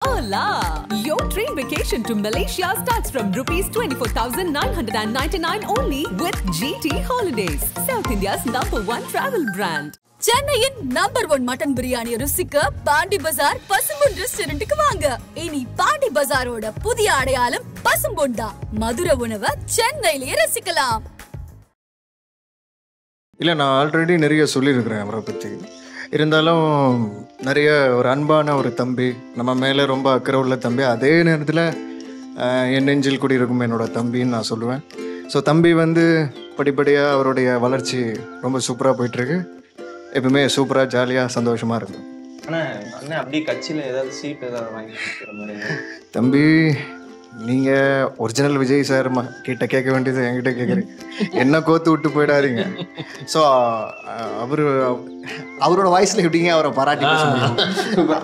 Hola! Your dream vacation to Malaysia starts from rupees 24,999 only with GT Holidays, South India's #1 travel brand. சென்னையின் #1 mutton biryani ருசிக்க பாண்டி பஜார் பசும்பொன் ரெஸ்டாரண்ட்டுக்கு வாங்க. இனி பாண்டி பஜாரோட புதிய அடையாளம் பசும்பொன் தான். மதுரை உணவை சென்னையிலேயே ரசிக்கலாம். இல்லை, நான் ஆல்ரெடி நிறைய சொல்லியிருக்கிறேன் அவரை பற்றி. இருந்தாலும் நிறைய ஒரு அன்பான ஒரு தம்பி, நம்ம மேலே ரொம்ப அக்கறை உள்ள தம்பி, அதே நேரத்தில் என் நெஞ்சில் குடியிருக்கும் என்னோட தம்பின்னு நான் சொல்லுவேன். ஸோ தம்பி வந்து படிப்படியாக அவருடைய வளர்ச்சி ரொம்ப சூப்பராக போயிட்டுருக்கு. எப்பவுமே சூப்பராக ஜாலியாக சந்தோஷமாக இருக்கும். ஆனால் அண்ணன் அப்படி கட்சியில் ஏதாவது சீட் ஏதாவது வாங்கி கொடுக்குற மாதிரி தம்பி, நீங்கள் ஒரிஜினல் விஜய் சார் கிட்ட கேட்க வேண்டியது என்கிட்ட கேட்குறீங்க. என்ன கோத்து விட்டு போயிடாதீங்க. ஸோ அவரோட வாய்ஸில் எப்படிங்க அவரை பாராட்டி பேச முடியும்?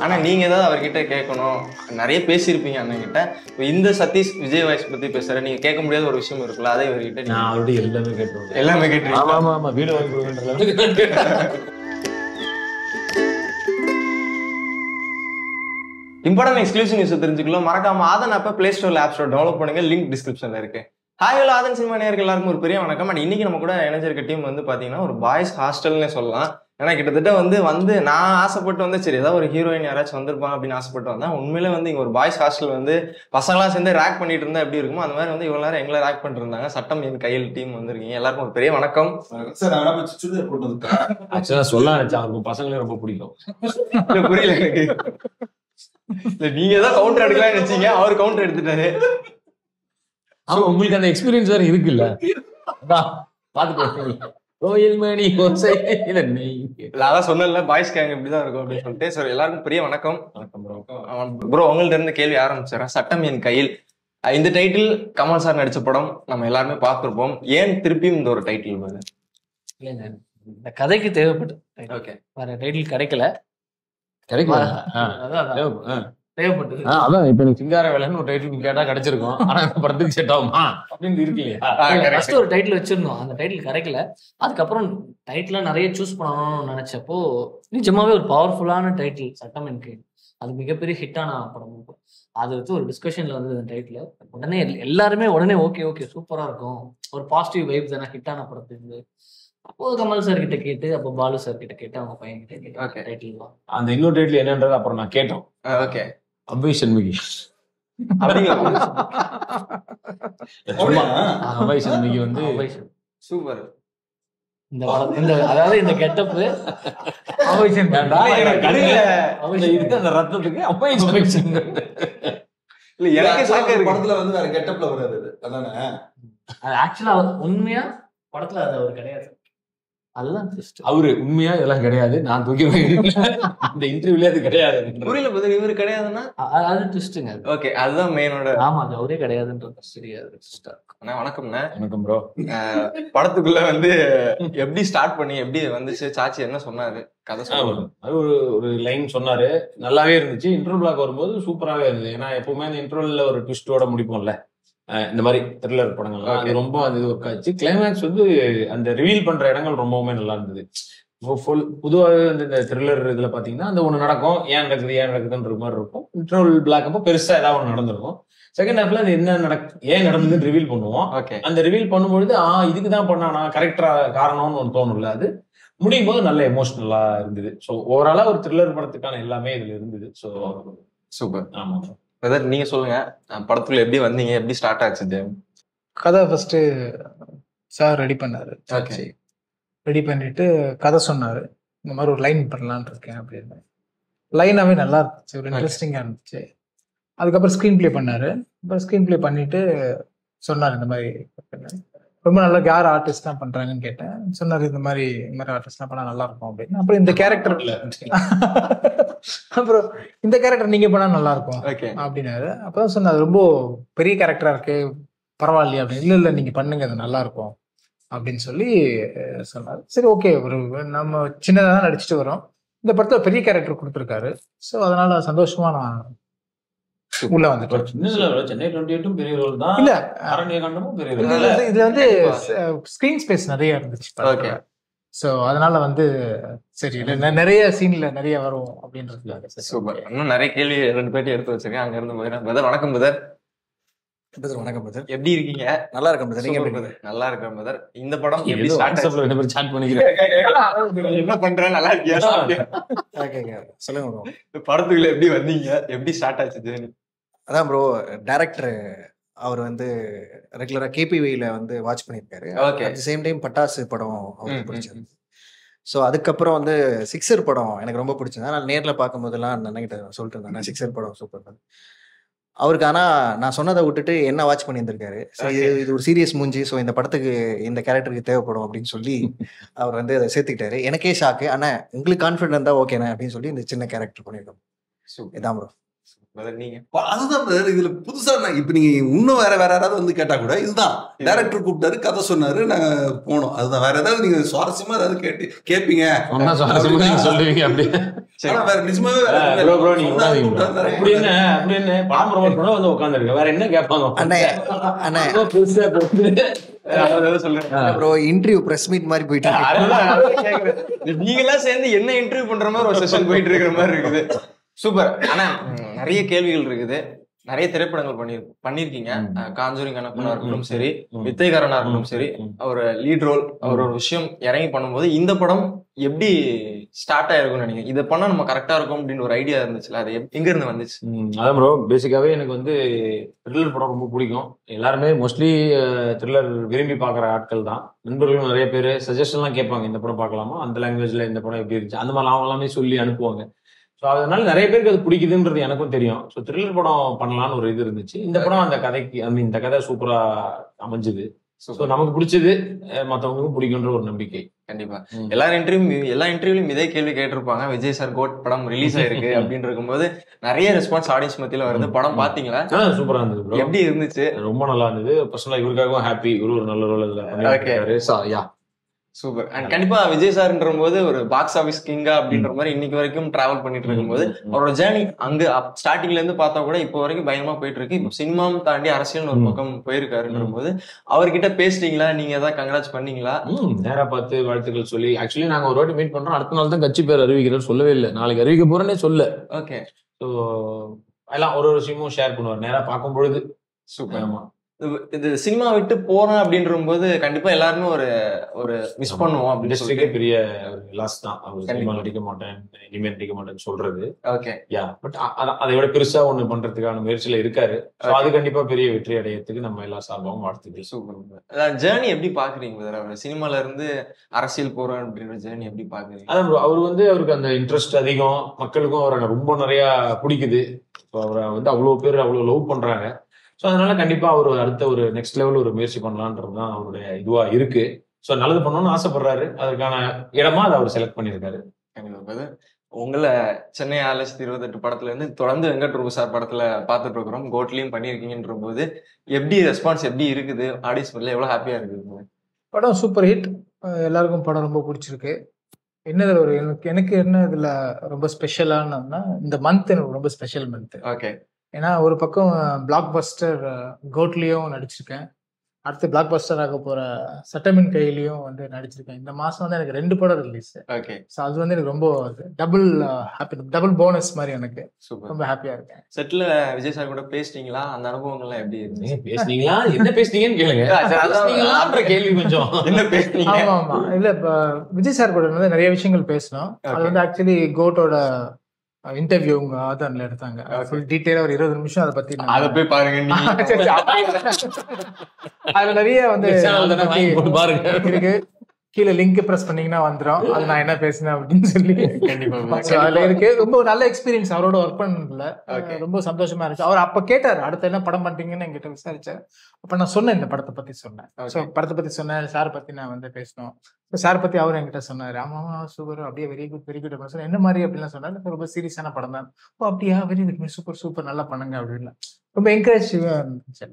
ஆனால் நீங்கள் ஏதாவது அவர்கிட்ட கேட்கணும். நிறைய பேசியிருப்பீங்க அண்ணன்கிட்ட. இந்த சதீஷ் விஜய் வாய்ஸ் பற்றி பேசுகிற நீங்கள் கேட்க முடியாத ஒரு விஷயம் இருக்குல்ல, அதை இவர்கிட்ட நான் ஆல்ரெடி எல்லாமே கேட்டுருவேன். எல்லாமே கேட்டு ஆமா வீடு வாங்கி கொடுக்குன்ற இம்பார்ட்டன்ட் எக்ஸ்க்ளூசிவ் நியூஸ் தெரிஞ்சுக்கலாம். மறக்காம ஆதன் ஆப்பை பிளே ஸ்டோர்ல ஆப் ஸ்டோர் டவுன்லோட் பண்ணுங்க. லிங்க் டிஸ்கிரிப்ஷன்ல இருக்கு. ஹாய் ஹலோ ஆதன் சினிமா நேயர்கள் எல்லாருக்கும் ஒரு பெரிய வணக்கம். அண்ட் இன்னைக்கு நம்ம கூட இணைஞ்சிருக்க டீம் வந்து பாத்தீங்கன்னா ஒரு பாய்ஸ் ஹாஸ்டல்னே சொல்லலாம். ஏன்னா கிட்டத்தட்ட வந்து நான் ஆசைப்பட்டு வந்து சரி ஏதாவது ஒரு ஹீரோயின் யாராச்சும் வந்திருப்பாங்க அப்படின்னு ஆசைப்பட்டு வந்தேன். உண்மையிலே வந்து இங்க ஒரு பாய்ஸ் ஹாஸ்டல் வந்து பசங்களாம் சேர்ந்து ரேக் பண்ணிட்டு இருந்தா எப்படி இருக்குமோ அந்த மாதிரி வந்து இவ்வளவு நேரம் எங்களை ரேக் பண்ணிட்டு இருந்தாங்க. சட்டம் என் கையில் டீம் வந்திருக்கீங்க. எல்லாருக்கும் ஒரு பெரிய வணக்கம் சார். ஆக்சுவலா சொல்ல நினைச்சேன், அவருக்கு பசங்களே ரொம்ப பிடிக்கும். புரியல எனக்கு. இல்ல நீங்க ஏதாவது கவுண்டர் எடுக்கலாம்னு நினைச்சீங்க, அவர் கவுண்டர் எடுத்துட்டாரு. ஆமா, உங்களுக்கு அந்த எக்ஸ்பீரியன்ஸ் வேற இருக்குல்ல. அதான் பாத்துக்கோ. கோயில் மணி அதான் சொன்னல பாய்ஸ் கேங் இப்படிதான் இருக்கும் அப்படின்னு சொல்லிட்டு. சார் எல்லாருக்கும் பெரிய வணக்கம். ப்ரோ உங்கள்ட்ட இருந்து கேள்வி ஆரம்பிச்சிடறேன். சட்டம் என் கையில், இந்த டைட்டில் கமல் சார் நடிச்ச படம் நம்ம எல்லாருமே பார்த்திருப்போம். ஏன் திருப்பியும் இந்த ஒரு டைட்டில் வருது? இல்லைங்க, இந்த கதைக்கு தேவைப்பட்டு ஓகே வேற டைட்டில் கிடைக்கல. தேவைப்பட்டது. அதான் இப்ப எனக்கு சிங்கார வேலைன்னு ஒரு டைட்டில் கேட்டா கிடைச்சிருக்கும். ஆனா இந்த படத்துக்கு செட் ஆகுமா அப்படின்னு இருக்கு இல்லையா? ஃபர்ஸ்ட் ஒரு டைட்டில் வச்சிருந்தோம், அந்த டைட்டில் கிடைக்கல. அதுக்கப்புறம் டைட்டிலா நிறைய சூஸ் பண்ணணும்னு நினைச்சப்போ நிஜமாவே ஒரு பவர்ஃபுல்லான டைட்டில் சட்டம் என் கையில். அது மிகப்பெரிய ஹிட்டான படம். அது வந்து ஒரு டிஸ்கஷன்ல வந்து அந்த டைட்டில் உடனே எல்லாருமே ஓகே சூப்பரா இருக்கும், ஒரு பாசிட்டிவ் வைப் தானே ஹிட்டான படத்துக்கு. அப்போ கமல் சார் கிட்ட கேட்டு, அப்போ பாலு சார் கிட்ட கேட்டு, அவங்க பையன் கிட்ட கேட்டு டைட்டில் தான். அந்த இன்னொரு டைட்டில் என்னன்றது அப்புறம் நான் கேட்டோம். ஓகே அவ்வை சண்முகி அவ்வை சண்முகி வந்து சூப்பர். இந்த படம் அதாவது இந்த கெட்டப் அந்த ரத்தத்துக்கு அவ்வை சண்முகி இல்ல எனக்கு படத்துல வந்து வேற கெட்டப்ல வராது. அதானே ஆக்சுவலா உண்மையா படத்துல அது அவர் கிடையாது. அதுதான் அவரு உண்மையா இதெல்லாம் கிடையாது. நான் தூக்கி இந்த இன்டர்வியூல அது கிடையாது. புரியல பதில். இவரு கிடையாதுன்னா அது ட்விஸ்டுங்க. ஓகே, அதுதான் மெயினோட. ஆமா, அது அவரே கிடையாதுன்றது தெரியாது. அண்ணா வணக்கம்ண்ணா. வணக்கம் ப்ரோ. படத்துக்குள்ள வந்து எப்படி ஸ்டார்ட் பண்ணி எப்படி வந்துச்சு? சாச்சி என்ன சொன்னாரு? கதை சொல்லுவாங்க. அது ஒரு லைன் சொன்னாரு, நல்லாவே இருந்துச்சு. இன்டர்வல் பிளாக் வரும்போது சூப்பராகவே இருந்தது. ஏன்னா எப்பவுமே அந்த இன்டர்வல்ல ஒரு ட்விஸ்டோட முடிப்போம்ல, இந்த மாதிரி த்ரில்லர் படங்கள்லாம். அது ரொம்ப அந்த இது ஒர்க் ஆச்சு. கிளைமேக்ஸ் வந்து அந்த ரிவீல் பண்ற இடங்கள் ரொம்பவுமே நல்லா இருந்தது. பொதுவாகவே வந்து இந்த த்ரில்லர் இதுல பாத்தீங்கன்னா அந்த ஒண்ணு நடக்கும், ஏன் நடக்குதுன்ற மாதிரி இருக்கும். இன்டர்வல் பிளாக் அப்போ பெருசா ஏதாவது ஒண்ணு நடந்திருக்கும். செகண்ட் ஹாஃப்ல அது என்ன ஏன் நடந்ததுன்னு ரிவீல் பண்ணுவோம். அந்த ரிவீல் பண்ணும்பொழுது இதுக்குதான் பண்ணானா கரெக்டா காரணம்னு ஒன்று தோணும்ல, அது முடியும் போது நல்ல எமோஷனலா இருந்தது. ஸோ ஓவராலா ஒரு த்ரில்லர் படத்துக்கான எல்லாமே இதுல இருந்தது. So super. ஆமா, நீங்க சொல்லுங்க, படத்துல எப்படி வந்தீங்க, எப்படி ஸ்டார்ட் ஆச்சு? கதை ஃபர்ஸ்ட் சார் ரெடி பண்ணாரு. ரெடி பண்ணிட்டு கதை சொன்னாரு, இந்த மாதிரி ஒரு லைன் பண்ணலான் இருக்கேன் அப்படின்னு. லைனாவே நல்லா இருந்துச்சு, ஒரு இன்ட்ரெஸ்டிங்கா இருந்துச்சு. அதுக்கப்புறம் ஸ்க்ரீன் பிளே பண்ணாரு. அப்புறம் ஸ்க்ரீன் பிளே பண்ணிட்டு சொன்னார், இந்த மாதிரி ரொம்ப நல்லா யார் ஆர்டிஸ்ட் தான் பண்றாங்கன்னு கேட்டேன். சொன்னார், இந்த மாதிரி ஆர்டிஸ்ட்லாம் பண்ணா நல்லா இருக்கும் அப்படின்னு. அப்புறம் இந்த கேரக்டர் அப்புறம் இந்த கேரக்டர் நீங்க பண்ணா நல்லா இருக்கும் அப்படின்னாரு. அப்பதான் சொன்னாரு, ரொம்ப பெரிய கேரக்டரா இருக்கு, பரவாயில்லையா அப்படின்னு. இல்ல நீங்க பண்ணுங்க, அது நல்லா இருக்கும் அப்படின்னு சொல்லி சொன்னாரு. சரி ஓகே, ஒரு நம்ம சின்னதா தான் நடிச்சுட்டு வரோம், இந்த படத்துல பெரிய கேரக்டர் கொடுத்துருக்காரு. ஸோ அதனால சந்தோஷமா நான் உள்ள வந்துட்டேன். சென்னை 28 பெரிய ரோல் தான். இல்ல அரண்யகாண்டமும் பெரிய ரோல். இதுல வந்து ஸ்கிரீன் ஸ்பேஸ் நிறைய இருந்துச்சு. ஸோ அதனால வந்து சரி நிறைய சீன்ல நிறைய வரும் அப்படின்றதுக்காக. சூப்பர். இன்னும் நிறைய கேள்வி 2 பேர்ட்டி எடுத்து வச்சிருக்கேன். அங்க இருந்து பிரதர் வணக்கம் பிரதர். வணக்கம் பிரதர், எப்படி இருக்கீங்க? நல்லா இருக்கேன் பிரதர், நீங்க எப்படி? நல்லா இருக்கேன் பிரதர். இந்த படம் எப்படி ஏதோ ஸ்டார்ட் WhatsApp ல 2 பேர் chat பண்ணிக்கிறேன். என்ன பண்றேன், நல்லா இருக்கியா? சொல்லுங்க ப்ரோ. படத்துக்குள்ள எப்படி வந்தீங்க, எப்படி ஸ்டார்ட் ஆச்சு ஜேர்னி? அதான் ப்ரோ, டைரக்டர் அவர் வந்து ரெகுலரா கேபிவில வந்து வாட்ச் பண்ணியிருக்காரு. Okay. At the same time பட்டாசு படம் அவருக்கு பிடிச்சது. ஸோ அதுக்கப்புறம் வந்து சிக்ஸர் படம் எனக்கு ரொம்ப பிடிச்சது. நான் நேரில் பார்க்கும்போதெல்லாம் அந்த அண்ணன்கிட்ட சொல்லிட்டு இருந்தேன், சிக்ஸர் படம் சூப்பர் தான் அவருக்கு. ஆனால் நான் சொன்னதை விட்டுட்டு என்ன வாட்ச் பண்ணியிருந்திருக்காரு. ஸோ இது ஒரு சீரியஸ் மூஞ்சி, ஸோ இந்த படத்துக்கு இந்த கேரக்டருக்கு தேவைப்படும் அப்படின்னு சொல்லி அவர் வந்து அதை சேர்த்துக்கிட்டாரு. எனக்கே ஷாக்கு. ஆனால் உங்களுக்கு கான்ஃபிடென்ட் இருந்தால் ஓகேண்ணே அப்படின்னு சொல்லி இந்த சின்ன கேரக்டர் பண்ணியிருக்கோம். இதான் ப்ரோ. நீங்க அதுதான் brother. இதுல புதுசா இப்ப நீங்க இன்னும் வேற யாராவது வந்து கேட்டா கூட இதுதான் டைரக்டர் கூப்பிட்டாரு, கதை சொன்னாரு, நாங்க போனோம். அதுதான். வேற ஏதாவது நீங்க சுவாரஸ்யமா ஏதாவது கேட்பீங்க சொல்லுவீங்க அப்படி. ஆனா வேற நிஜமாவே ப்ரோ நீங்க அப்படின்னு படம் ப்ரொமோட் பண்ண வந்து உட்காந்துருக்க, வேற என்ன கேட்பாங்க? அண்ணே அண்ணே பெருசா போட்டு சொல்லுங்க ப்ரோ, இன்டர்வியூ பிரஸ் மீட் மாதிரி போயிட்டு நீங்க எல்லாம் சேர்ந்து என்ன இன்டர்வியூ பண்ற மாதிரி ஒரு செஷன் போயிட்டு இருக்கிற மாதிரி இருக்குது. சூப்பர். ஆனா நிறைய கேள்விகள் இருக்குது. நிறைய திரைப்படங்கள் பண்ணிருக்கீங்க. காஞ்சூரிங் அண்ணப்பனா இருக்கட்டும் சரி, வித்தைகாரனா இருக்கட்டும் சரி, அவர் லீட் ரோல், அவர் ஒரு விஷயம் இறங்கி பண்ணும்போது இந்த படம் எப்படி ஸ்டார்ட் ஆயிருக்கும்னு நினைக்கிறேன்? இதை பண்ணா நம்ம கரெக்டா இருக்கும் அப்படின்னு ஒரு ஐடியா இருந்துச்சுல, அது எங்க இருந்து வந்துச்சு? அதான் ப்ரோ, பேசிக்காவே எனக்கு வந்து த்ரில்லர் படம் ரொம்ப பிடிக்கும். எல்லாருமே மோஸ்ட்லி த்ரில்லர் விரும்பி பாக்குற ஆட்கள் தான். நண்பர்களும் நிறைய பேர் சஜஷன்லாம் கேட்பாங்க, இந்த படம் பார்க்கலாமா, அந்த லாங்குவேஜ்ல இந்த படம் எப்படி இருந்துச்சு, அந்த மாதிரி அவங்க எல்லாமே சொல்லி அனுப்புவாங்க. ஸோ அதனால நிறைய பேருக்கு அது பிடிக்குதுன்றது எனக்கும் தெரியும். ஸோ த்ரில்லர் படம் பண்ணலான்னு ஒரு இது இருந்துச்சு. இந்த படம் அந்த கதைக்கு இந்த கதை சூப்பரா அமைஞ்சுது. ஸோ நமக்கு பிடிச்சது மற்றவங்களுக்கும் பிடிக்குன்ற ஒரு நம்பிக்கை. கண்டிப்பா. எல்லா இன்டர்வியூலையும் இதே கேள்வி கேட்டிருப்பாங்க. விஜய் சார் கோட் படம் ரிலீஸ் ஆயிருக்கு அப்படின்னு இருக்கும்போது நிறைய ரெஸ்பான்ஸ் ஆடியன்ஸ் மத்தியில வருது. படம் பாத்தீங்களா? சூப்பரா இருந்தது. எப்படி இருந்துச்சு? ரொம்ப நல்லா இருந்தது. பர்சனலா இவருக்காகவும் ஹாப்பி. இவரு ஒரு நல்ல ரோல் இதுல. சூப்பர். அண்ட் கண்டிப்பா விஜய் சார்ன்ற போது ஒரு பாக்ஸ் ஆபீஸ் கிங்கா அப்படின்ற மாதிரி இன்னைக்கு வரைக்கும் டிராவல் பண்ணிட்டு இருக்கும்போது அவரோட ஜேர்னி அங்க ஸ்டார்டிங்ல இருந்து பார்த்தா கூட இப்போ வரைக்கும் பயங்கரமா போயிட்டு இருக்கு. இப்போ சினிமாவும் தாண்டி அரசியல் ஒரு பக்கம் போயிருக்காருன்ற போது அவர்கிட்ட பேசிட்டீங்களா? நீங்க ஏதாவது கங்க்ராட்ஸ் பண்ணீங்களா? நேரா பார்த்து வாழ்த்துக்கள் சொல்லி, ஆக்சுவலி நாங்க ஒரு வாட்டி மீட் பண்றோம், அடுத்த நாள் தான் கட்சி பேர் அறிவிக்கிறார், சொல்லவே இல்லை. நாளைக்கு அறிவிக்க போறேன்னே சொல்ல. ஓகே. ஸோ எல்லாம் ஒரு விஷயமும் ஷேர் பண்ணுவார் நேரா பார்க்கும் பொழுது. சூப்பர். ஆமா, இது சினிமா விட்டு போறேன் அப்படின்ற போது கண்டிப்பா எல்லாருமே ஒரு மிஸ் பண்ணுவோம். இண்டஸ்ட்ரிக்கே பெரிய லாஸ் தான். அவர் சினிமா நடிக்க மாட்டேன், இனிமே நடிக்க மாட்டேன்னு சொல்றது. ஓகே. யா, பட் அதை விட பெருசா ஒண்ணு பண்றதுக்கான முயற்சியில இருக்காரு. அது கண்டிப்பா பெரிய வெற்றி அடையறதுக்கு நம்ம எல்லா சார்பாகவும் வாழ்த்துக்கள். சூப்பர். ஜேர்னி எப்படி பாக்குறீங்க? சினிமால இருந்து அரசியல் போறேன் அப்படின்ற ஜேர்னி எப்படி பாக்குறீங்க? அதான் ப்ரோ, அவர் வந்து அவருக்கு அந்த இன்ட்ரெஸ்ட் அதிகம், மக்களுக்கும் அவரை ரொம்ப நிறைய பிடிக்குது. அவரை வந்து அவ்வளவு பேர் அவ்வளவு லவ் பண்றாங்க. ஸோ அதனால கண்டிப்பா அவர் அடுத்த ஒரு நெக்ஸ்ட் லெவல் ஒரு முயற்சி பண்ணலான்றதுதான் அவருடைய இதுவா இருக்கு. ஸோ நல்லது பண்ணணும்னு ஆசைப்படுறாரு. அதற்கான இடமா அதை அவர் செலக்ட் பண்ணியிருக்காரு. கண்டிப்பா. உங்களை சென்னை 6,28 படத்துல இருந்து தொடர்ந்து வெங்கட் பிரபு சார் படத்துல பாத்துட்டு இருக்கிறோம். கோட்லயும் பண்ணிருக்கீங்கன்ற போது எப்படி ரெஸ்பான்ஸ் எப்படி இருக்குது? ஆடியன்ஸ் எவ்வளவு ஹாப்பியா இருக்குது? படம் சூப்பர் ஹிட். எல்லாருக்கும் படம் ரொம்ப பிடிச்சிருக்கு. என்னது ஒரு எனக்கு என்ன இதுல ரொம்ப ஸ்பெஷலானதுன்னா, இந்த மந்த் எனக்கு ரொம்ப ஸ்பெஷல் மந்த். ஓகே. ஏன்னா ஒரு பக்கம் பிளாக் பஸ்டர் கோட்லியும் நடிச்சிருக்கேன், அடுத்து பிளாக் பஸ்டர் ஆக போற சட்டமின் கையிலையும் வந்து நடிச்சிருக்கேன். இந்த மாசம் வந்து எனக்கு 2 படம் ரிலீஸ். ஓகே. ஸோ அது வந்து எனக்கு ரொம்ப டபுள் ஹாப்பி, டபுள் போனஸ் மாதிரி எனக்கு ரொம்ப ஹாப்பியா இருக்கேன். செட்ல விஜய் சார் கூட பேசிட்டீங்களா? அந்த அனுபவங்கள்லாம் எப்படி இருந்துச்சு? பேசுனீங்களா? என்ன பேசுனீங்கன்னு கேளுங்க. கேள்வி கொஞ்சம் என்ன பேசுனீங்க? ஆமா ஆமா, இல்ல விஜய் சார் கூட வந்து நிறைய விஷயங்கள் பேசணும். அது வந்து ஆக்சுவலி கோட்டோட இன்டர்வியூ உங்க ஆதார்ல எடுத்தாங்க. ஃபுல் டீடைலா ஒரு 20 நிமிஷம் அதை பத்தி அதை போய் பாருங்க. அதுல நிறைய வந்து பாருங்க இருக்கு. கீழே லிங்க் பிரஸ் பண்ணீங்கன்னா வந்துடும். அது நான் என்ன பேசினேன் அப்படின்னு சொல்லி அதுல இருக்கு. ரொம்ப நல்ல எக்ஸ்பீரியன்ஸ் அவரோட ஒர்க் பண்ணல. ரொம்ப சந்தோஷமா இருக்கு. அவர் அப்ப கேட்டாரு அடுத்த என்ன படம் பண்றீங்கன்னு என்கிட்ட விசாரிச்சார். அப்ப நான் சொன்னேன், இந்த படத்தை பத்தி சொன்னேன். ஸோ படத்தை பத்தி சொன்னேன், சார் பத்தி நான் வந்து பேசணும். சார் பத்தி அவரும் என்கிட்ட சொன்னாரு. ஆமா சூப்பர், அப்படியே வெரி குட் அப்படின்னு சொன்னேன். என்ன மாதிரி அப்படின்னா சொன்னாரு, ரொம்ப சீரியஸான படம் தான். ஓ அப்படியா, வெரி குட், சூப்பர் சூப்பர், நல்லா பண்ணுங்க அப்படின்னு ரொம்ப என்கரேஜிவா இருந்துச்சு.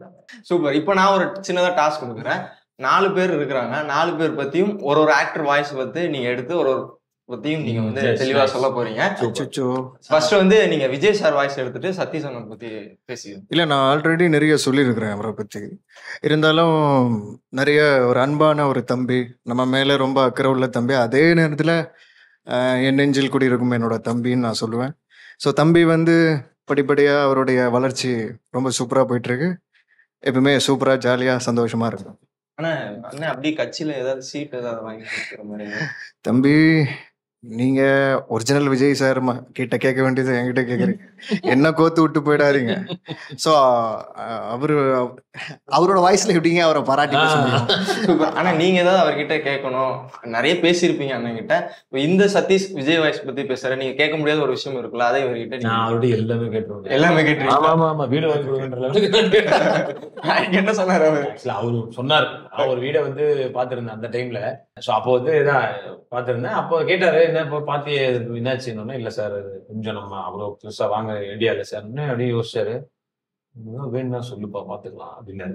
சூப்பர். இப்போ நான் ஒரு சின்னதா டாஸ்க் கொடுக்குறேன். 4 பேர் இருக்கிறாங்க. 4 பேர் பத்தியும் ஒரு ஆக்டர் வாய்ஸ் பத்தி நீங்க எடுத்து ஒரு பத்தியும் நீங்க வந்து தெளிவா சொல்ல போறீங்க. ஃபர்ஸ்ட் வந்து நீங்க விஜய் சார் வாய்ஸ் எடுத்துட்டு சதீஷ் அண்ணன் பத்தி பேசிடுங்க. இல்லை, நான் ஆல்ரெடி நிறைய சொல்லியிருக்கிறேன் அவரை பற்றி. இருந்தாலும் நிறைய ஒரு அன்பான ஒரு தம்பி, நம்ம மேலே ரொம்ப அக்கறை உள்ள தம்பி, அதே நேரத்தில் என் நெஞ்சில் குடியிருக்கும் என்னோட தம்பின்னு நான் சொல்லுவேன். ஸோ தம்பி வந்து படிப்படியாக அவருடைய வளர்ச்சி ரொம்ப சூப்பராக போயிட்டுருக்கு. எப்பவுமே சூப்பராக ஜாலியாக சந்தோஷமாக இருக்கும். ஆனா அண்ணன் அப்படியே கட்சியில ஏதாவது சீட் ஏதாவது வாங்கி கொடுக்குற மாதிரி? தம்பி, நீங்க ஒரிஜினல் விஜய் சார் கிட்ட கேட்க வேண்டியது என்கிட்ட கேட்குறீங்க. என்ன கோத்து விட்டு போயிடாதீங்க. ஸோ அவரோட வாய்ஸ்ல எப்படிங்க அவரை பாராட்டி பேச முடியும்? ஆனா நீங்க ஏதாவது அவர்கிட்ட கேட்கணும், நிறைய பேசியிருப்பீங்க அண்ணன் கிட்ட. இந்த சதீஷ் விஜய் வாய்ஸ் பத்தி பேசுற நீங்க கேட்க முடியாத ஒரு விஷயம் இருக்குல்ல, அதை இவர்கிட்ட நான் அவருடைய எல்லாமே கேட்டுருவேன். எல்லாமே கேட்டுருக்கீங்க. ஆமா, வீடு வாங்கி கொடுக்குன்ற என்ன சொன்னாரு அவரு? அவரு சொன்னார், அவர் வீடை வந்து பாத்துருந்தேன் அந்த டைம்ல. ஸோ அப்போ வந்து இதான் பாத்துருந்தேன். அப்போ கேட்டாரு, என்ன இப்போ பாத்தி என்னாச்சுன்னு. இல்ல சார், கொஞ்சம் நம்ம அவ்வளோ பெருசா வாங்க ஐடியா இல்லை சார் அப்படியே யோசிச்சாரு. வேணும்னா சொல்லுப்பா பாத்துக்கலாம் அப்படின்னாரு.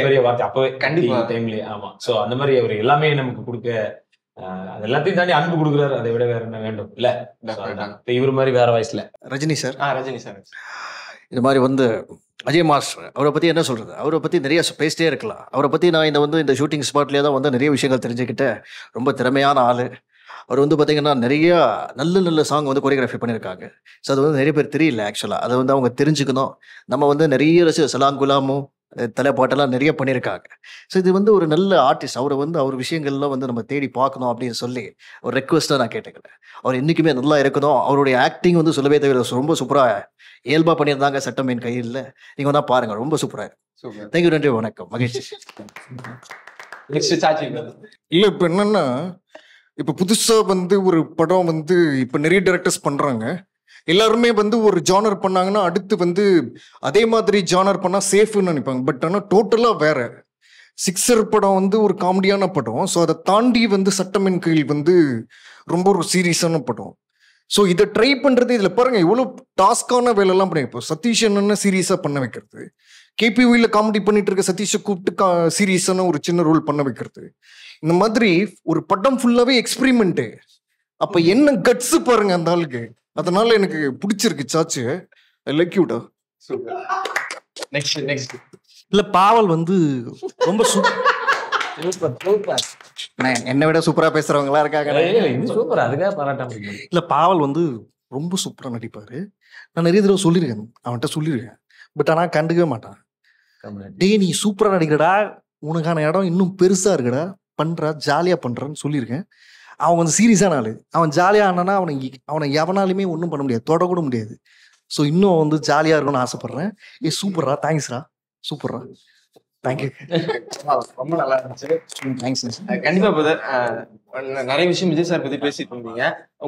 பெரிய வார்த்தை அப்பவே கண்டிப்பா டைம்லயே. ஆமா, சோ அந்த மாதிரி அவர் எல்லாமே நமக்கு கொடுக்க, அது எல்லாத்தையும் தாண்டி அன்பு கொடுக்குறாரு. அதை விட வேற என்ன வேண்டும் இல்ல? இவர் மாதிரி வேற வாய்ஸ்ல ரஜினி சார். ரஜினி சார் இது மாதிரி வந்து அஜய் மாஸ்டர், அவரை பற்றி என்ன சொல்கிறது, அவரை பற்றி நிறைய பேசிட்டே இருக்கலாம். அவரை பற்றி நான் இந்த ஷூட்டிங் ஸ்பாட்லேயே தான் வந்து நிறைய விஷயங்கள் தெரிஞ்சுக்கிட்டேன். ரொம்ப திறமையான ஆள். அவர் வந்து பார்த்திங்கன்னா நிறையா நல்ல சாங் வந்து கொரியோகிராஃபி பண்ணியிருக்காங்க. ஸோ அது வந்து நிறைய பேர் தெரியல ஆக்சுவலாக. அதை வந்து அவங்க தெரிஞ்சுக்கணும். நம்ம வந்து நிறைய சலாங்குலாமும் தலைப்பாட்டெல்லாம் நிறைய பண்ணியிருக்காங்க. ஸோ இது வந்து ஒரு நல்ல ஆர்டிஸ்ட். அவரை வந்து அவர் விஷயங்கள்லாம் வந்து நம்ம தேடி பார்க்கணும் அப்படின்னு சொல்லி ஒரு ரெக்வஸ்ட்டாக நான் கேட்டுக்கிறேன். அவர் என்றைக்குமே நல்லா இருக்கணும். அவருடைய ஆக்டிங் வந்து சொல்லவே தவிர ரொம்ப சூப்பராக இயல்பாக பண்ணியிருந்தாங்க. சட்டம் என் கையில் நீங்கள் வந்தால் பாருங்கள், ரொம்ப சூப்பராக இருக்கும். தேங்க்யூ, நன்றி, வணக்கம், மகிழ்ச்சி. இல்லை, இப்போ என்னென்னா, இப்போ புதுசாக வந்து ஒரு படம் வந்து இப்போ நிறைய டைரக்டர்ஸ் பண்ணுறாங்க. எல்லாருமே வந்து ஒரு ஜானர் பண்ணாங்கன்னா அடுத்து வந்து அதே மாதிரி ஜானர் பண்ணால் சேஃப்னு நினைப்பாங்க. பட் ஆனால் டோட்டலாக வேற. சிக்ஸர் படம் வந்து ஒரு காமெடியான படம். ஸோ அதை தாண்டி வந்து சட்டமின் கையில் வந்து ரொம்ப ஒரு சீரியஸான படம். ஸோ இதை ட்ரை பண்ணுறது, இதில் பாருங்கள் எவ்வளோ டாஸ்கான வேலைலாம் பண்ணி. இப்போ சதீஷ் என்னென்ன சீரியஸாக பண்ண வைக்கிறது, கேபிவியில் காமெடி பண்ணிட்டு இருக்க சதீஷை கூப்பிட்டு சீரியஸான ஒரு சின்ன ரோல் பண்ண வைக்கிறது. இந்த மாதிரி ஒரு படம் ஃபுல்லாவே எக்ஸ்பெரிமெண்ட். அப்ப என்ன கட்ஸ் பாருங்க அந்த ஆளுக்கு. அதனால எனக்கு பிடிச்சிருக்கு சாச்சு. லைக்யூடா. இல்ல, பாவல் வந்து ரொம்ப என்னை விட சூப்பரா பேசுறவங்களா இருக்காங்க. இல்ல, பாவல் வந்து ரொம்ப சூப்பரா நடிப்பாரு. நான் நிறைய தடவை சொல்லியிருக்கேன், அவன்கிட்ட சொல்லியிருக்கேன். பட் ஆனா கண்டுக்கவே மாட்டான். டே, நீ சூப்பரா நடிக்கிறடா, உனக்கான இடம் இன்னும் பெருசா இருக்குடா, பண்றா, ஜாலியா பண்றான்னு சொல்லியிருக்கேன். அவன் வந்து சீரியஸான ஆளு. அவன் ஜாலியா ஆனானா அவனை எவனாலுமே ஒன்றும் பண்ண முடியாது, தொடக்கூட முடியாது. ஸோ இன்னும் வந்து ஜாலியா இருக்கணும்னு ஆசைப்படுறேன். சூப்பர்ரா, தேங்க்ஸ்ரா, சூப்பர்ரா, தேங்க்யூ. ரொம்ப நல்லா இருந்துச்சு. தேங்க்ஸ். கண்டிப்பா பிரதர், நிறைய விஷயம் விஜய் சார் பத்தி பேசிட்டு இருந்தீங்க.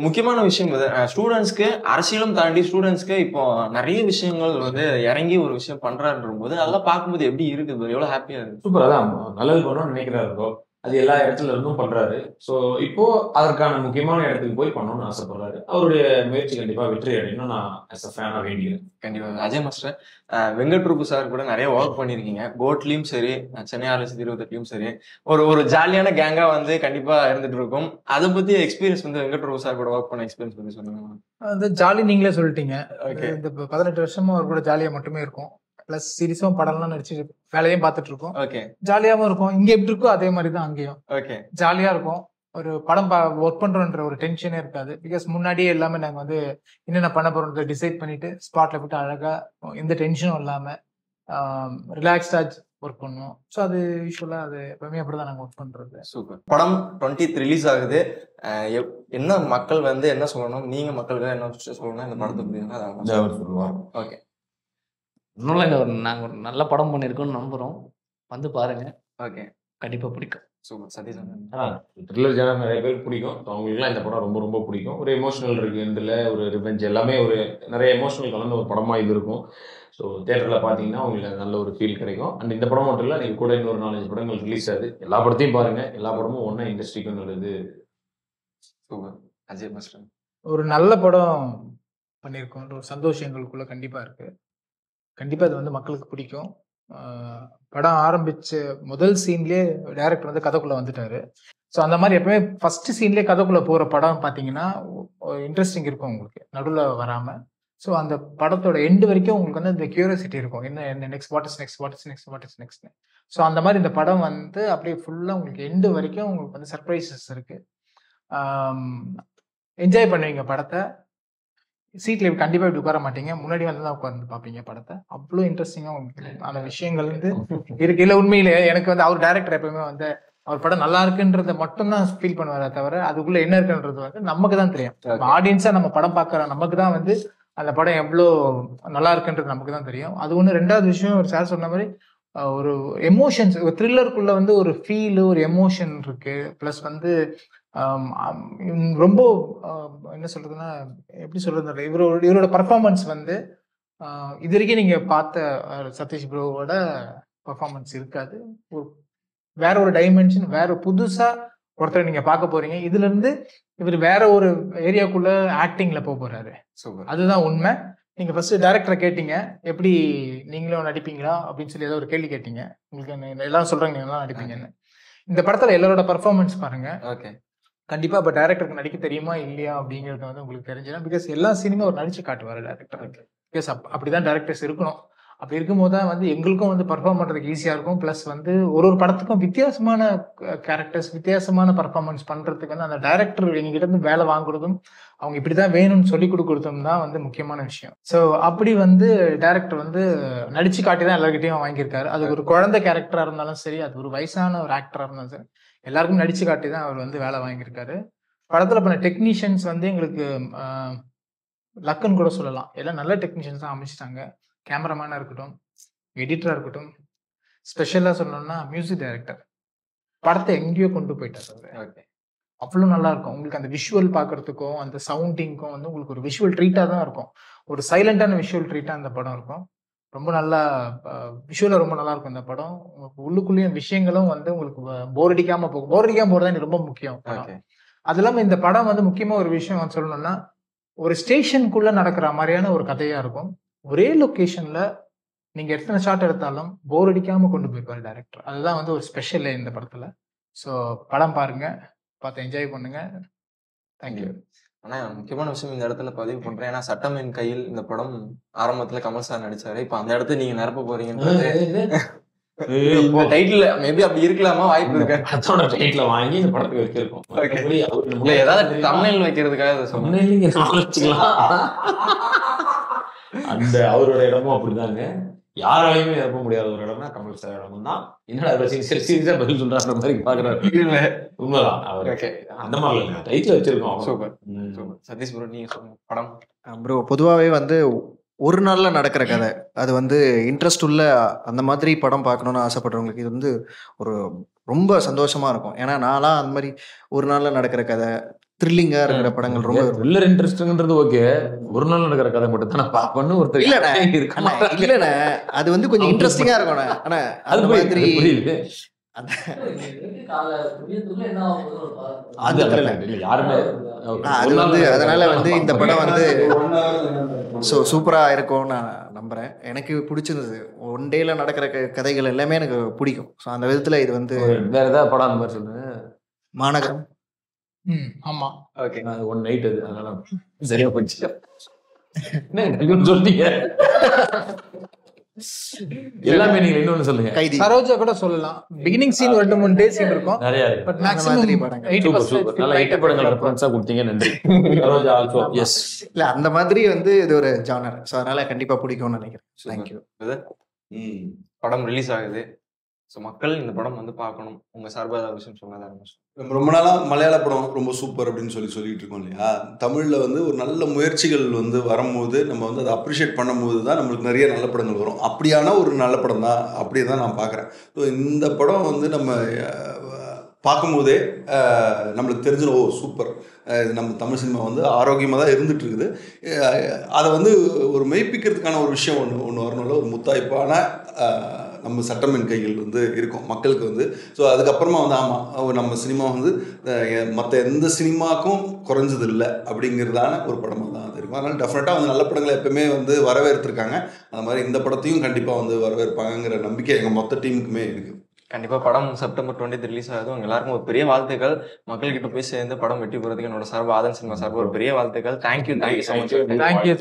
முக்கியமான விஷயம் ஸ்டூடெண்ட்ஸ்க்கு, அரசியலும் தாண்டி ஸ்டூடெண்ட்ஸ்க்கு இப்போ நிறைய விஷயங்கள் வந்து இறங்கி ஒரு விஷயம் பண்றாருன்ற போது அதெல்லாம் பார்க்கும்போது எப்படி இருக்குது, எவ்வளவு ஹாப்பியா இருக்கு. சூப்பர். அதான் நல்லது பண்ணணும்னு நினைக்கிறாரு. அது எல்லா இடத்துல இருந்தும் பண்றாரு. ஸோ இப்போ அதற்கான முக்கியமான இடத்துக்கு போய் பண்ணணும்னு ஆசைப்படுறாரு. அவருடைய முயற்சி கண்டிப்பா வெற்றி அடையணும் நான் as a fan வேண்டிக்கிறேன். கண்டிப்பா. அஜய் மாஸ்டர், வெங்கட் பிரபு சார் கூட நிறைய ஒர்க் பண்ணிருக்கீங்க. கோட்லயும் சரி, சென்னை 628லயும் சரி, ஒரு ஜாலியான கேங்கா வந்து கண்டிப்பா இருந்துட்டு இருக்கும். அதை பத்தி எக்ஸ்பீரியன்ஸ் வந்து வெங்கட் பிரபு சார் கூட ஒர்க் பண்ண எக்ஸ்பீரியன்ஸ் பத்தி சொல்லுங்க. அந்த ஜாலி நீங்களே சொல்லிட்டீங்க. இந்த 18 வருஷமா அவர் கூட ஜாலியா மட்டுமே இருக்கும். பிளஸ் சீரியஸும் படம்லாம் நடிச்சு வேலையும் பார்த்துட்டு இருக்கோம். ஜாலியாவும் இருக்கும். இங்க எப்படி இருக்கோ அதே மாதிரி தான் அங்கேயும் ஜாலியா இருக்கும். ஒரு படம் ஒர்க் பண்றோன்ற ஒரு டென்ஷனே இருக்காது. பிகாஸ் முன்னாடியே எல்லாமே நாங்க வந்து என்னென்ன பண்ண போறோம்ன்றத டிசைட் பண்ணிட்டு ஸ்பாட்ல போட்டு அழகா எந்த டென்ஷனும் இல்லாம ரிலாக்ஸ்டா ஒர்க் பண்ணுவோம். ஸோ அது யூஸ்வலா அது எப்பவுமே அப்படிதான் நாங்கள் ஒர்க் பண்றது. சூப்பர். படம் 20th ரிலீஸ் ஆகுது. என்ன மக்கள் வந்து என்ன சொல்லணும், நீங்க மக்களுக்கு என்ன சொல்லணும் இந்த படத்தை பத்தி? ஓகே, இன்னும் இல்லைங்க, நாங்கள் ஒரு நல்ல படம் பண்ணியிருக்கோம்னு நம்புகிறோம். வந்து பாருங்க. ஓகே, கண்டிப்பாக பிடிக்கும். சூப்பர். சதீஷ், த்ரில்லர் ஜானர் நிறைய பேருக்கு பிடிக்கும். அவங்களுக்குலாம் இந்த படம் ரொம்ப ரொம்ப பிடிக்கும். ஒரு எமோஷனல் இருக்கு, இதில் ஒரு ரிவெஞ்ச் எல்லாமே ஒரு நிறைய எமோஷனல் கலந்த ஒரு படமாக இது இருக்கும். ஸோ தேட்டரில் பார்த்தீங்கன்னா உங்களுக்கு நல்ல ஒரு ஃபீல் கிடைக்கும். அண்ட் இந்த படம் மட்டும் இல்லை, நீங்கள் கூட இன்னொரு 4-5 படங்கள் ரிலீஸ் ஆகுது. எல்லா படத்தையும் பாருங்கள். எல்லா படமும் ஒன்றா இண்டஸ்ட்ரிக்கு நல்லது. சூப்பர். அஜய் மாஸ்டர், ஒரு நல்ல படம் பண்ணியிருக்கோம். ஒரு சந்தோஷம் எங்களுக்குள்ள கண்டிப்பாக இருக்கு. கண்டிப்பாக அது வந்து மக்களுக்கு பிடிக்கும். படம் ஆரம்பிச்ச முதல் சீன்லேயே டைரக்டர் வந்து கதைக்குள்ளே வந்துட்டாரு. ஸோ அந்த மாதிரி எப்பவுமே ஃபர்ஸ்ட் சீன்லேயே கதைக்குள்ளே போகிற படம் பார்த்தீங்கன்னா இன்ட்ரெஸ்டிங் இருக்கும் உங்களுக்கு, நடுவில் வராமல். ஸோ அந்த படத்தோட எண்டு வரைக்கும் உங்களுக்கு வந்து இந்த கியூரியாசிட்டி இருக்கும், என்ன next, what is next. So அந்த மாதிரி இந்த படம் வந்து அப்படியே ஃபுல்லாக உங்களுக்கு எண்டு வரைக்கும் உங்களுக்கு வந்து சர்ப்ரைசஸ் இருக்குது. என்ஜாய் பண்ணுவீங்க படத்தை. சீட்டில் கண்டிப்பாக இப்படி உட்கார மாட்டீங்க, முன்னாடி வந்து தான் உட்காந்து பார்ப்பீங்க படத்தை. அவ்வளோ இன்ட்ரெஸ்டிங்காக உங்களுக்கு அந்த விஷயங்கள் வந்து இருக்கு. இல்லை உண்மையிலே எனக்கு வந்து அவர் டைரக்டர் எப்பவுமே வந்து அவர் படம் நல்லா இருக்குன்றத மட்டும்தான் ஃபீல் பண்ணுவாரே தவிர அதுக்குள்ள என்ன இருக்குன்றது வந்து நமக்கு தான் தெரியும். ஆடியன்ஸாக நம்ம படம் பார்க்குற நமக்கு தான் வந்து அந்த படம் எவ்வளோ நல்லா இருக்குன்றது நமக்கு தான் தெரியும். அது ஒன்று. ரெண்டாவது விஷயம், ஒரு சார் சொன்ன மாதிரி ஒரு எமோஷன்ஸ், ஒரு த்ரில்லருக்குள்ள வந்து ஒரு ஃபீலு, ஒரு எமோஷன் இருக்கு. ப்ளஸ் வந்து ரொம்ப என்ன சொல்றதுன்னா, எப்படி சொல்றது, இவரோட பர்ஃபார்மன்ஸ் வந்து இது வரைக்கும் நீங்க பார்த்த சதீஷ் ப்ரோவோட பர்ஃபார்மன்ஸ் இருக்காது. வேற ஒரு டைமென்ஷன், வேற புதுசா ஒருத்தர் நீங்க பார்க்க போறீங்க. இதுல இருந்து இவர் வேற ஒரு ஏரியாக்குள்ள ஆக்டிங்ல போறாரு. அதுதான் உண்மை. நீங்க ஃபர்ஸ்ட் டைரக்டரை கேட்டீங்க, எப்படி நீங்களும் நடிப்பீங்களா அப்படின்னு சொல்லி ஏதோ ஒரு கேள்வி கேட்டீங்க. உங்களுக்கு எல்லாரும் சொல்றாங்க நீங்க எல்லாம் நடிப்பீங்கன்னு. இந்த படத்துல எல்லாரோட பர்ஃபார்மன்ஸ் பாருங்க. கண்டிப்பா இப்ப டைரக்டருக்கு நடிக்க தெரியுமா இல்லையா அப்படிங்கிறது வந்து உங்களுக்கு தெரிஞ்சிடும். பிகாஸ் எல்லா சீனுமே ஒரு நடிச்சு காட்டுவாரு டைரக்டர். பிகாஸ் அப்படிதான் டைரக்டர்ஸ் இருக்கணும். அப்படி இருக்கும்போது தான் வந்து எங்களுக்கும் வந்து பர்ஃபார்ம் பண்றதுக்கு ஈஸியா இருக்கும். பிளஸ் வந்து ஒரு படத்துக்கும் வித்தியாசமான கேரக்டர்ஸ், வித்தியாசமான பர்ஃபார்மன்ஸ் பண்றதுக்கு வந்து அந்த டைரக்டர் எங்ககிட்ட இருந்து வேலை வாங்குறதும், அவங்க இப்படிதான் வேணும்னு சொல்லி கொடுக்கறதும் தான் வந்து முக்கியமான விஷயம். ஸோ அப்படி வந்து டைரக்டர் வந்து நடிச்சு காட்டி தான் எல்லாருக்கிட்டையும் வாங்கியிருக்காரு. அது ஒரு குழந்தை கேரக்டரா இருந்தாலும் சரி, அது ஒரு வயசான ஒரு ஆக்டரா இருந்தாலும் சரி, எல்லாருக்கும் நடிச்சு காட்டி தான் அவர் வந்து வேலை வாங்கியிருக்காரு. படத்துல பண்ண டெக்னீஷியன்ஸ் வந்து எங்களுக்கு லக்குன்னு கூட சொல்லலாம். எல்லாம் நல்ல டெக்னீஷியன்ஸ் தான் அமைச்சிட்டாங்க. கேமராமேனா இருக்கட்டும், எடிட்டரா இருக்கட்டும், ஸ்பெஷலா சொல்லணும்னா மியூசிக் டைரக்டர் படத்தை எங்கேயோ கொண்டு போயிட்டாரு. அவ்வளோ நல்லா இருக்கும். உங்களுக்கு அந்த விஷுவல் பார்க்கறதுக்கும் அந்த சவுண்டிங்க்கும் வந்து உங்களுக்கு ஒரு விஷுவல் ட்ரீட்டாக தான் இருக்கும். ஒரு சைலண்டான விஷுவல் ட்ரீட்டாக அந்த படம் இருக்கும். ரொம்ப நல்லா விஷுவலாக ரொம்ப நல்லா இருக்கும் இந்த படம். உங்களுக்கு உள்ளுக்குள்ளேயும் விஷயங்களும் வந்து உங்களுக்கு போர் அடிக்காம போகும். போர் அடிக்காம போகிறது எனக்கு ரொம்ப முக்கியம். அது இல்லாமல் இந்த படம் வந்து முக்கியமாக ஒரு விஷயம் சொல்லணும்னா, ஒரு ஸ்டேஷனுக்குள்ள நடக்கிற மாதிரியான ஒரு கதையா இருக்கும். ஒரே லொக்கேஷன்ல நீங்க எத்தனை ஷாட் எடுத்தாலும் போர் அடிக்காம கொண்டு போயிருப்பாரு டைரக்டர். அதுதான் வந்து ஒரு ஸ்பெஷல் இந்த படத்துல. ஸோ படம் பாருங்க, பார்த்து என்ஜாய் பண்ணுங்க. தேங்க்யூ. ஆனா முக்கியமான விஷயம் இந்த இடத்துல பதிவு பண்றேன். ஏன்னா சட்டம் என் கையில் இந்த படம் ஆரம்பத்துல கமல் சார் நடிச்சாரு. இப்ப அந்த இடத்துல நீங்க நிரப்ப போறீங்கன்றது டைட்டில் மேபி அப்படி இருக்கலாமா, வாய்ப்பு இருக்கு. அதோட டைட்டில் வாங்கி இந்த படத்துக்கு வச்சிருக்கோம். ஏதாவது தமிழ் வைக்கிறதுக்காக வச்சுக்கலாம். அந்த அவரோட இடமும் அப்படிதாங்க. யாராலையுமே நிரப்ப முடியாத ஒரு இடம்னா கமல் சார் இடம் தான். என்னடா சீரியஸா பதில் சொல்றாரு மாதிரி பாக்குறாரு. உண்மைதான். அவர் அந்த மாதிரி டைட்டில் வச்சிருக்கோம். Super super. சதீஷ் ப்ரோ நீங்க சொல்லுங்க. படம் ப்ரோ பொதுவாகவே வந்து ஒரு நாளில் நடக்கிற கதை, அது வந்து இன்ட்ரெஸ்ட் உள்ள அந்த மாதிரி படம் பார்க்கணுன்னு ஆசைப்படுறவங்களுக்கு இது வந்து ஒரு ரொம்ப சந்தோஷமாக இருக்கும். ஏன்னா நான்லாம் அந்த மாதிரி ஒரு நாளில் நடக்கிற கதை, த்ரில்லிங்காக இருக்கிற படங்கள் ரொம்ப த்ரில்லர் இன்ட்ரெஸ்ட்ங்கிறது ஓகே. ஒரு நாள் நடக்கிற கதை மட்டும் தான் நான் பார்ப்பேன்னு ஒருத்தர் இல்லைண்ணே, அது வந்து கொஞ்சம் இன்ட்ரெஸ்டிங்காக இருக்கும்ண்ணே. ஆனால் அது மாதிரி அது வந்து அதனால வந்து இந்த படம் வந்து சூப்பரா இருக்கும்னு நான் நம்புறேன். எனக்கு பிடிச்சிருந்தது. ஒன் டேல நடக்கிற கதைகள் எல்லாமே எனக்கு பிடிக்கும். ஸோ அந்த விதத்துல இது வந்து வேற ஏதாவது படம் அந்த மாதிரி சொல்லுங்க. மாநகரம். ஆமா ஓகே. ஒன் நைட் அது அதனால சரியா போச்சு. சொல்றீங்க எல்லாமே. நீங்க இன்னொன்னு சொல்லுங்க. கைதி சரோஜா கூட சொல்லலாம். பிகினிங் சீன் 2-3 டே சீன் இருக்கும். நிறைய இருக்கு. பட் மேக்ஸிமம் 80% நல்ல 8 படங்கள் ரெஃபரன்ஸா கொடுத்தீங்க. நன்றி. Saroja also yes. இல்ல அந்த மாதிரி வந்து இது ஒரு ஜானர். சோ அதனால கண்டிப்பா பிடிக்கும்னு நினைக்கிறேன். Thank you. படம் ரிலீஸ் ஆகுது. ஸோ மக்கள் இந்த படம் வந்து பார்க்கணும். உங்க சார்பாக ஏதாவது விஷயம் சொன்னதான். ரொம்ப நாளாக மலையாள படம் ரொம்ப சூப்பர் அப்படின்னு சொல்லிட்டு இருக்கோம் இல்லையா. தமிழில் வந்து ஒரு நல்ல முயற்சிகள் வந்து வரும்போது நம்ம வந்து அதை அப்ரிஷியேட் பண்ணும்போது தான் நம்மளுக்கு நிறைய நல்ல படங்கள் வரும். அப்படியான ஒரு நல்ல படம் தான், அப்படியே தான் நான் பார்க்குறேன். ஸோ இந்த படம் வந்து நம்ம பார்க்கும்போதே நம்மளுக்கு தெரிஞ்சிடும், ஓ சூப்பர் நம்ம தமிழ் சினிமா வந்து ஆரோக்கியமாக தான் இருந்துட்டு இருக்குது. அதை வந்து ஒரு மெய்ப்பிக்கிறதுக்கான ஒரு விஷயம் ஒன்று வரணும்ல, ஒரு முத்தாய்ப்பான நம்ம சட்டமின் கைகள் வந்து இருக்கும் மக்களுக்கு வந்து. ஸோ அதுக்கப்புறமா வந்து ஆமாம் நம்ம சினிமா வந்து மற்ற எந்த சினிமாக்கும் குறைஞ்சது இல்லை அப்படிங்கிறதான ஒரு படமாக தான் அது இருக்கும். அதனால் டெஃபினட்டாக வந்து நல்ல படங்களை எப்பவுமே வந்து வரவேற்றிருக்காங்க. அந்த மாதிரி இந்த படத்தையும் கண்டிப்பாக வந்து வரவேற்பாங்கிற நம்பிக்கை எங்கள் மொத்த டீமுக்குமே இருக்குது. கண்டிப்பா படம் செப்டம்பர் 20 ரிலீஸ் ஆகுது. உங்க எல்லாருக்கும் ஒரு பெரிய வாழ்த்துக்கள். மக்கள்கிட்ட போய் சேர்ந்து படம் வெற்றி பெறதுக்கு என்னோட சார்பு, ஆதன் சினிமா சார்பு ஒரு பெரிய வாழ்த்துக்கள். Thank you so much. தேங்க்யூ